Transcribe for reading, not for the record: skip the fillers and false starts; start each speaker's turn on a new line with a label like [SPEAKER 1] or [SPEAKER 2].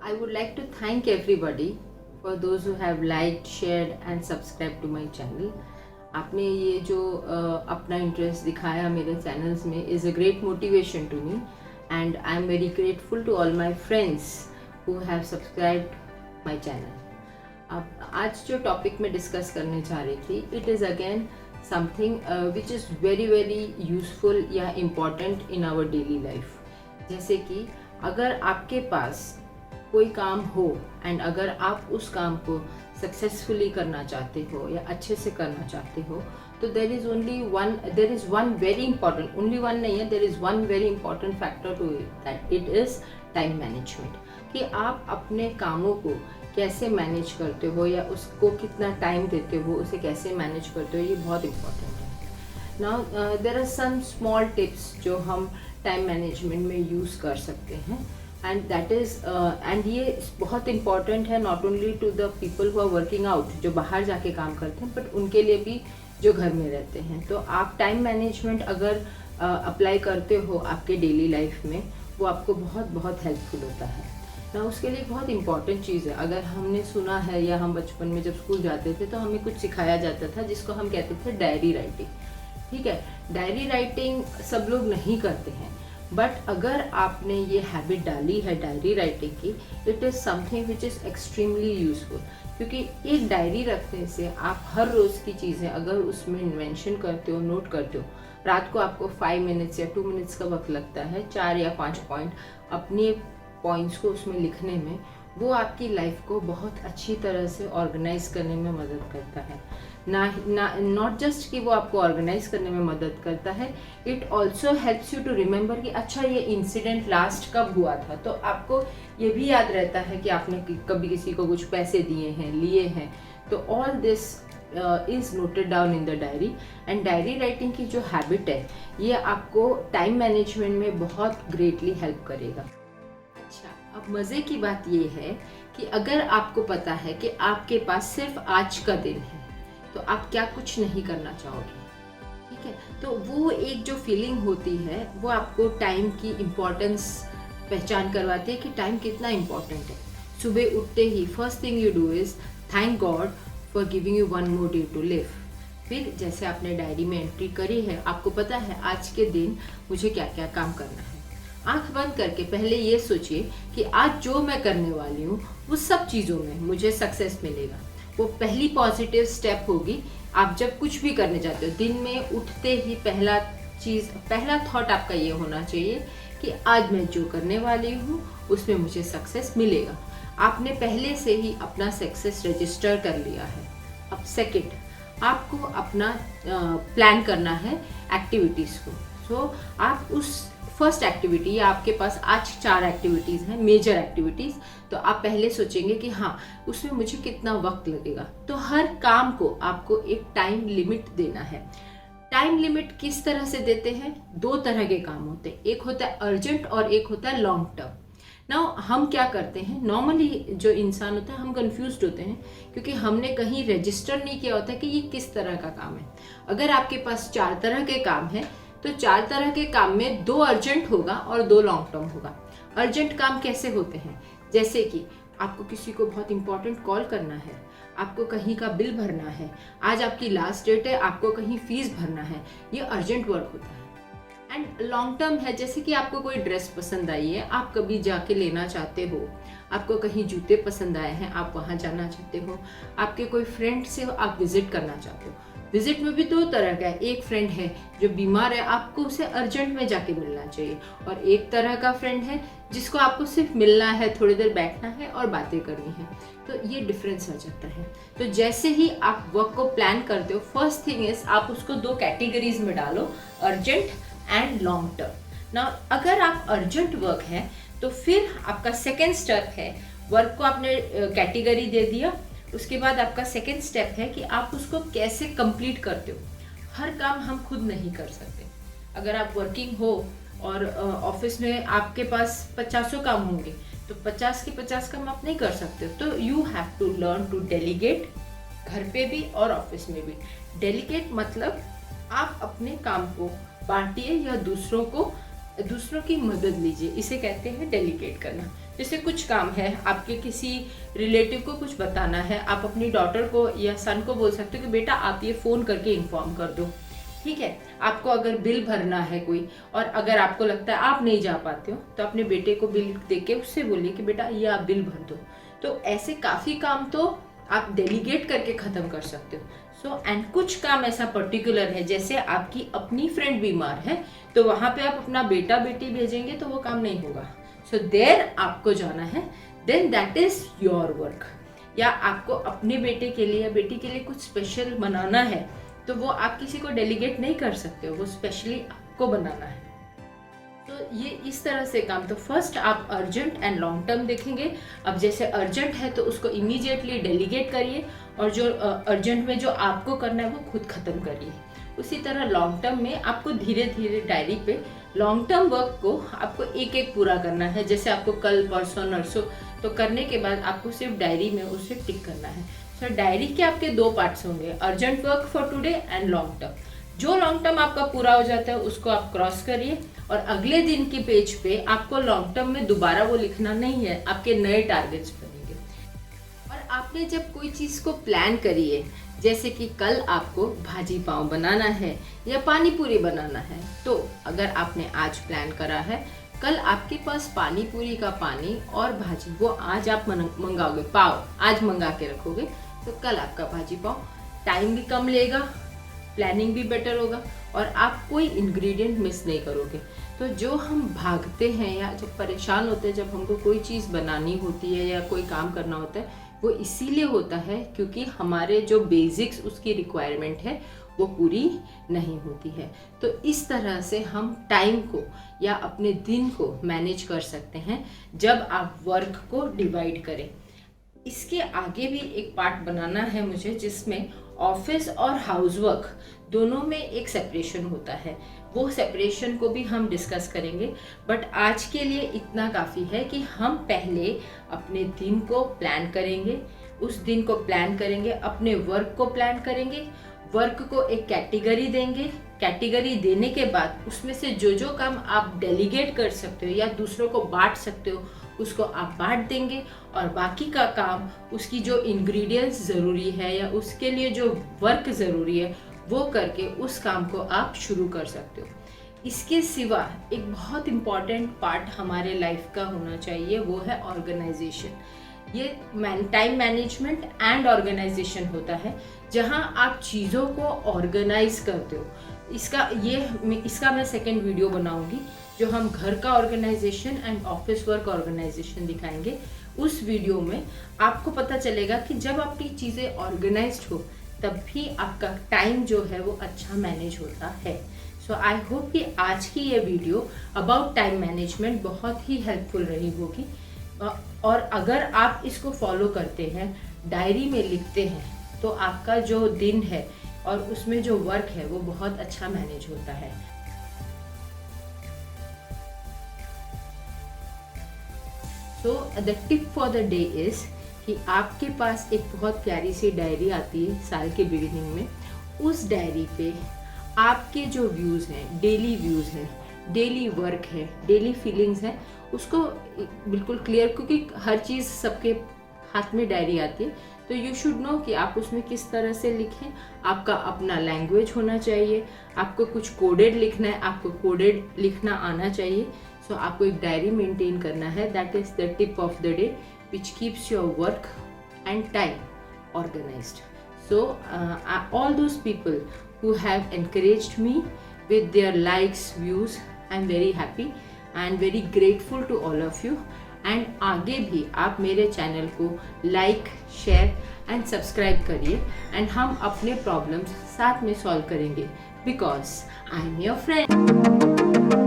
[SPEAKER 1] I would like to thank everybody for those who have liked, shared and subscribed to my channel. आपने ये जो अपना interest दिखाया मेरे चैनल्स में is a great motivation to me and I am very grateful to all my friends who have subscribed my channel. अब आज जो टॉपिक मैं डिस्कस करने जा रही थी, it is again something which is very very useful या important in our daily life. जैसे कि अगर आपके पास कोई काम हो एंड अगर आप उस काम को सक्सेसफुली करना चाहते हो या अच्छे से करना चाहते हो, तो there is one very important, only one नहीं है, there is one very important factor to that, it is time management. कि आप अपने कामों को कैसे मैनेज करते हो या उसको कितना टाइम देते हो, उसे कैसे मैनेज करते हो, ये बहुत इंपॉर्टेंट है। Now there are some small tips जो हम टाइम मैनेजमेंट में यूज़ कर सकते हैं एंड दैट इज़ एंड ये बहुत इंपॉर्टेंट है not only to the people who are working out, जो बाहर जाके काम करते हैं, बट उनके लिए भी जो घर में रहते हैं। तो आप टाइम मैनेजमेंट अगर अप्लाई करते हो आपके डेली लाइफ में, वो आपको बहुत बहुत हेल्पफुल होता है ना। उसके लिए बहुत इंपॉर्टेंट चीज़ है। अगर हमने सुना है या हम बचपन में जब स्कूल जाते थे तो हमें कुछ सिखाया जाता था जिसको हम कहते थे डायरी राइटिंग। ठीक है, डायरी राइटिंग सब लोग नहीं करते हैं, बट अगर आपने ये हैबिट डाली है डायरी राइटिंग की, it is something which is extremely useful. क्योंकि एक डायरी रखने से आप हर रोज़ की चीज़ें अगर उसमें मेंशन करते हो, नोट करते हो, रात को आपको 5 मिनट्स या 2 मिनट्स का वक्त लगता है 4 या 5 पॉइंट अपने पॉइंट्स को उसमें लिखने में, वो आपकी लाइफ को बहुत अच्छी तरह से ऑर्गेनाइज करने में मदद करता है। नॉट जस्ट कि वो आपको ऑर्गेनाइज करने में मदद करता है, it also helps you to remember कि अच्छा ये इंसिडेंट लास्ट कब हुआ था। तो आपको ये भी याद रहता है कि आपने कभी किसी को कुछ पैसे दिए हैं, लिए हैं। तो all this is noted down in the diary. And diary writing की जो हैबिट है, ये आपको टाइम मैनेजमेंट में बहुत ग्रेटली हेल्प करेगा। अच्छा, अब मज़े की बात ये है कि अगर आपको पता है कि आपके पास सिर्फ आज का दिन है, तो आप क्या कुछ नहीं करना चाहोगे। ठीक है, तो वो एक जो फीलिंग होती है वो आपको टाइम की इम्पोर्टेंस पहचान करवाती है कि टाइम कितना इम्पोर्टेंट है। सुबह उठते ही first thing you do is thank God for giving you one more day to live. फिर जैसे आपने डायरी में एंट्री करी है, आपको पता है आज के दिन मुझे क्या क्या काम करना है। आंख बंद करके पहले ये सोचिए कि आज जो मैं करने वाली हूँ वो सब चीज़ों में मुझे सक्सेस मिलेगा। वो पहली पॉजिटिव स्टेप होगी। आप जब कुछ भी करने जाते हो, दिन में उठते ही पहला थॉट आपका ये होना चाहिए कि आज मैं जो करने वाली हूँ उसमें मुझे सक्सेस मिलेगा। आपने पहले से ही अपना सक्सेस रजिस्टर कर लिया है। अब सेकंड, आपको अपना प्लान करना है एक्टिविटीज़ को। सो आप उस फर्स्ट एक्टिविटी, या आपके पास आज 4 एक्टिविटीज़ हैं, मेजर एक्टिविटीज़, तो आप पहले सोचेंगे कि हाँ उसमें मुझे कितना वक्त लगेगा। तो हर काम को आपको एक टाइम लिमिट देना है। टाइम लिमिट किस तरह से देते हैं? 2 तरह के काम होते हैं, एक होता है अर्जेंट और एक होता है लॉन्ग टर्म। नाउ हम क्या करते हैं, नॉर्मली जो इंसान होता है हम कंफ्यूज्ड होते हैं क्योंकि हमने कहीं रजिस्टर नहीं किया होता कि ये किस तरह का काम है। अगर आपके पास 4 तरह के काम हैं, तो 4 तरह के काम में 2 अर्जेंट होगा और 2 लॉन्ग टर्म होगा। अर्जेंट काम कैसे होते हैं? जैसे कि आपको किसी को बहुत इंपॉर्टेंट कॉल करना है, आपको कहीं का बिल भरना है, आज आपकी लास्ट डेट है, आपको कहीं फीस भरना है, ये अर्जेंट वर्क होता है। एंड लॉन्ग टर्म है, जैसे कि आपको कोई ड्रेस पसंद आई है, आप कभी जाके लेना चाहते हो, आपको कहीं जूते पसंद आए हैं, आप वहाँ जाना चाहते हो, आपके कोई फ्रेंड से आप विजिट करना चाहते हो। विजिट में भी 2 तरह का है, एक फ्रेंड है जो बीमार है, आपको उसे अर्जेंट में जाके मिलना चाहिए, और एक तरह का फ्रेंड है जिसको आपको सिर्फ मिलना है, थोड़ी देर बैठना है और बातें करनी है। तो ये डिफरेंस आ जाता है। तो जैसे ही आप वर्क को प्लान करते हो, फर्स्ट थिंग इज आप उसको 2 कैटेगरीज में डालो, अर्जेंट एंड लॉन्ग टर्म। ना अगर आप अर्जेंट वर्क है तो फिर आपका सेकेंड स्टेप है, वर्क को आपने कैटेगरी दे दिया, उसके बाद आपका सेकेंड स्टेप है कि आप उसको कैसे कंप्लीट करते हो। हर काम हम खुद नहीं कर सकते। अगर आप वर्किंग हो और ऑफिस में आपके पास 50 काम होंगे, तो 50 के 50 काम आप नहीं कर सकते। तो you have to learn to delegate, घर पे भी और ऑफिस में भी। डेलीगेट मतलब आप अपने काम को बांटिए या दूसरों को दूसरों की मदद लीजिए, इसे कहते हैं डेलीगेट करना। जैसे कुछ काम है, आपके किसी रिलेटिव को कुछ बताना है, आप अपनी डॉटर को या सन को बोल सकते हो कि बेटा आप ये फ़ोन करके इन्फॉर्म कर दो, ठीक है। आपको अगर बिल भरना है कोई, और अगर आपको लगता है आप नहीं जा पाते हो, तो अपने बेटे को बिल दे के उससे बोलिए कि बेटा ये आप बिल भर दो। तो ऐसे काफ़ी काम तो आप डेलीगेट करके ख़त्म कर सकते हो। एंड कुछ काम ऐसा पर्टिकुलर है, जैसे आपकी अपनी फ्रेंड बीमार है, तो वहाँ पे आप अपना बेटा बेटी भेजेंगे तो वो काम नहीं होगा। देयर आपको जाना है, then that is your work. या आपको अपने बेटे के लिए या बेटी के लिए कुछ स्पेशल बनाना है, तो वो आप किसी को डेलीगेट नहीं कर सकते हो, वो स्पेशली आपको बनाना है। तो ये इस तरह से काम, तो फर्स्ट आप अर्जेंट एंड लॉन्ग टर्म देखेंगे। अब जैसे अर्जेंट है तो उसको इमीडिएटली डेलीगेट करिए, और जो अर्जेंट में जो आपको करना है वो खुद खत्म करिए। उसी तरह लॉन्ग टर्म में आपको धीरे धीरे डायरी पे लॉन्ग टर्म वर्क को आपको एक एक पूरा करना है। जैसे आपको कल परसों नरसों तो करने के बाद आपको सिर्फ डायरी में उसे टिक करना है। सो डायरी के आपके 2 पार्ट्स होंगे, urgent work for today and long term. जो लॉन्ग टर्म आपका पूरा हो जाता है उसको आप क्रॉस करिए, और अगले दिन के पेज पे आपको लॉन्ग टर्म में दोबारा वो लिखना नहीं है, आपके नए टारगेट्स बनेंगे। और आपने जब कोई चीज़ को प्लान करी है, जैसे कि कल आपको भाजी पाव बनाना है या पानी पूरी बनाना है, तो अगर आपने आज प्लान करा है, कल आपके पास पानी पूरी का पानी और भाजी वो आज आप मंगाओगे, पाव आज मंगा के रखोगे, तो कल आपका भाजी पाव टाइम भी कम लेगा, प्लानिंग भी बेटर होगा, और आप कोई इंग्रेडिएंट मिस नहीं करोगे। तो जो हम भागते हैं या जब परेशान होते हैं, जब हमको कोई चीज़ बनानी होती है या कोई काम करना होता है, वो इसीलिए होता है क्योंकि हमारे जो बेसिक्स उसकी रिक्वायरमेंट है वो पूरी नहीं होती है। तो इस तरह से हम टाइम को या अपने दिन को मैनेज कर सकते हैं जब आप वर्क को डिवाइड करें। इसके आगे भी एक पार्ट बनाना है मुझे, जिसमें ऑफिस और हाउसवर्क दोनों में एक सेपरेशन होता है। वो सेपरेशन को भी हम डिस्कस करेंगे, बट आज के लिए इतना काफ़ी है कि हम पहले अपने दिन को प्लान करेंगे, उस दिन को प्लान करेंगे, अपने वर्क को प्लान करेंगे, वर्क को एक कैटेगरी देंगे। कैटेगरी देने के बाद उसमें से जो जो काम आप डेलीगेट कर सकते हो या दूसरों को बांट सकते हो उसको आप बांट देंगे, और बाकी का काम उसकी जो इंग्रेडिएंट्स ज़रूरी है या उसके लिए जो वर्क ज़रूरी है वो करके उस काम को आप शुरू कर सकते हो। इसके सिवा एक बहुत इम्पॉर्टेंट पार्ट हमारे लाइफ का होना चाहिए, वो है ऑर्गेनाइजेशन। ये टाइम मैनेजमेंट एंड ऑर्गेनाइजेशन होता है, जहां आप चीज़ों को ऑर्गेनाइज करते हो। इसका मैं सेकेंड वीडियो बनाऊंगी, जो हम घर का organisation and office work organisation दिखाएंगे। उस वीडियो में आपको पता चलेगा कि जब आपकी चीज़ें ऑर्गेनाइज्ड हो तब भी आपका टाइम जो है वो अच्छा मैनेज होता है। सो आई होप कि आज की ये वीडियो अबाउट टाइम मैनेजमेंट बहुत ही हेल्पफुल रही होगी, और अगर आप इसको फॉलो करते हैं, डायरी में लिखते हैं, तो आपका जो दिन है और उसमें जो वर्क है वो बहुत अच्छा मैनेज होता है। So the tip for the day is कि आपके पास एक बहुत प्यारी सी डायरी आती है साल के बिगिनिंग में। उस डायरी पे आपके जो व्यूज़ हैं, डेली व्यूज़ हैं, डेली वर्क है, डेली फीलिंग्स हैं, उसको बिल्कुल क्लियर, क्योंकि हर चीज़ सबके हाथ में डायरी आती है, तो यू शुड नो कि आप उसमें किस तरह से लिखें। आपका अपना लैंग्वेज होना चाहिए, आपको कुछ कोडेड लिखना है, आपको कोडेड लिखना आना चाहिए। सो आपको एक डायरी मेंटेन करना है, that is the tip of the day which keeps your work and time organized. So all those people who have encouraged me with their likes, views, I'm very happy and very grateful to all of you. And आगे भी आप मेरे channel को like, share and subscribe करिए, and हम अपने problems साथ में सॉल्व करेंगे, because I am your friend.